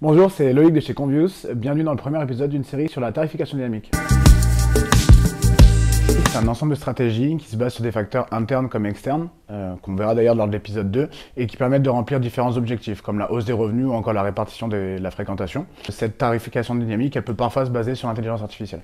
Bonjour, c'est Loïc de chez Convius. Bienvenue dans le premier épisode d'une série sur la tarification dynamique. C'est un ensemble de stratégies qui se basent sur des facteurs internes comme externes, qu'on verra d'ailleurs lors de l'épisode 2, et qui permettent de remplir différents objectifs, comme la hausse des revenus ou encore la répartition de la fréquentation. Cette tarification dynamique, elle peut parfois se baser sur l'intelligence artificielle.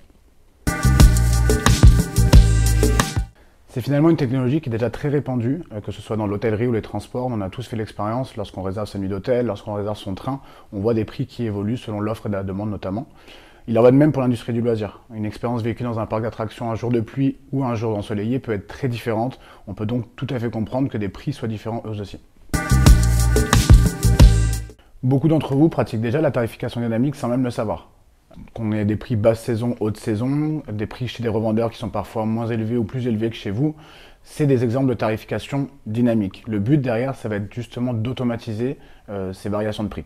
C'est finalement une technologie qui est déjà très répandue, que ce soit dans l'hôtellerie ou les transports. On a tous fait l'expérience, lorsqu'on réserve sa nuit d'hôtel, lorsqu'on réserve son train, on voit des prix qui évoluent selon l'offre et la demande notamment. Il en va de même pour l'industrie du loisir. Une expérience vécue dans un parc d'attractions un jour de pluie ou un jour ensoleillé peut être très différente. On peut donc tout à fait comprendre que des prix soient différents eux aussi. Beaucoup d'entre vous pratiquent déjà la tarification dynamique sans même le savoir. Qu'on ait des prix basse saison, haute saison, des prix chez des revendeurs qui sont parfois moins élevés ou plus élevés que chez vous, c'est des exemples de tarification dynamique. Le but derrière, ça va être justement d'automatiser ces variations de prix.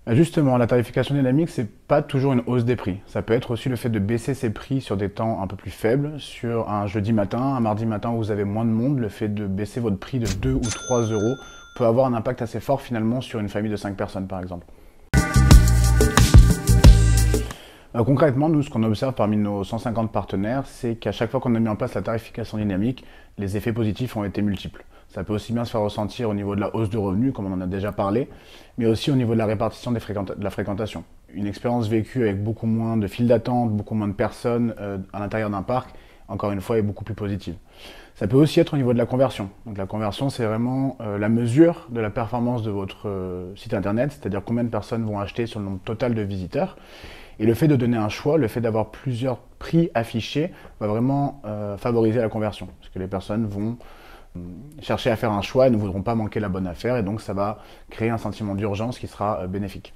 Justement, la tarification dynamique, c'est pas toujours une hausse des prix. Ça peut être aussi le fait de baisser ses prix sur des temps un peu plus faibles, sur un jeudi matin, un mardi matin où vous avez moins de monde, le fait de baisser votre prix de 2 ou 3 euros peut avoir un impact assez fort finalement sur une famille de 5 personnes par exemple. Concrètement, nous, ce qu'on observe parmi nos 150 partenaires, c'est qu'à chaque fois qu'on a mis en place la tarification dynamique, les effets positifs ont été multiples. Ça peut aussi bien se faire ressentir au niveau de la hausse de revenus, comme on en a déjà parlé, mais aussi au niveau de la répartition de la fréquentation. Une expérience vécue avec beaucoup moins de files d'attente, beaucoup moins de personnes à l'intérieur d'un parc, encore une fois, est beaucoup plus positive. Ça peut aussi être au niveau de la conversion. Donc la conversion, c'est vraiment la mesure de la performance de votre site internet, c'est-à-dire combien de personnes vont acheter sur le nombre total de visiteurs. Et le fait de donner un choix, le fait d'avoir plusieurs prix affichés, va vraiment favoriser la conversion. Parce que les personnes vont chercher à faire un choix et ne voudront pas manquer la bonne affaire. Et donc ça va créer un sentiment d'urgence qui sera bénéfique.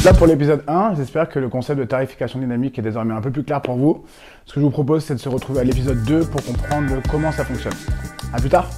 Là pour l'épisode 1, j'espère que le concept de tarification dynamique est désormais un peu plus clair pour vous. Ce que je vous propose, c'est de se retrouver à l'épisode 2 pour comprendre comment ça fonctionne. A plus tard!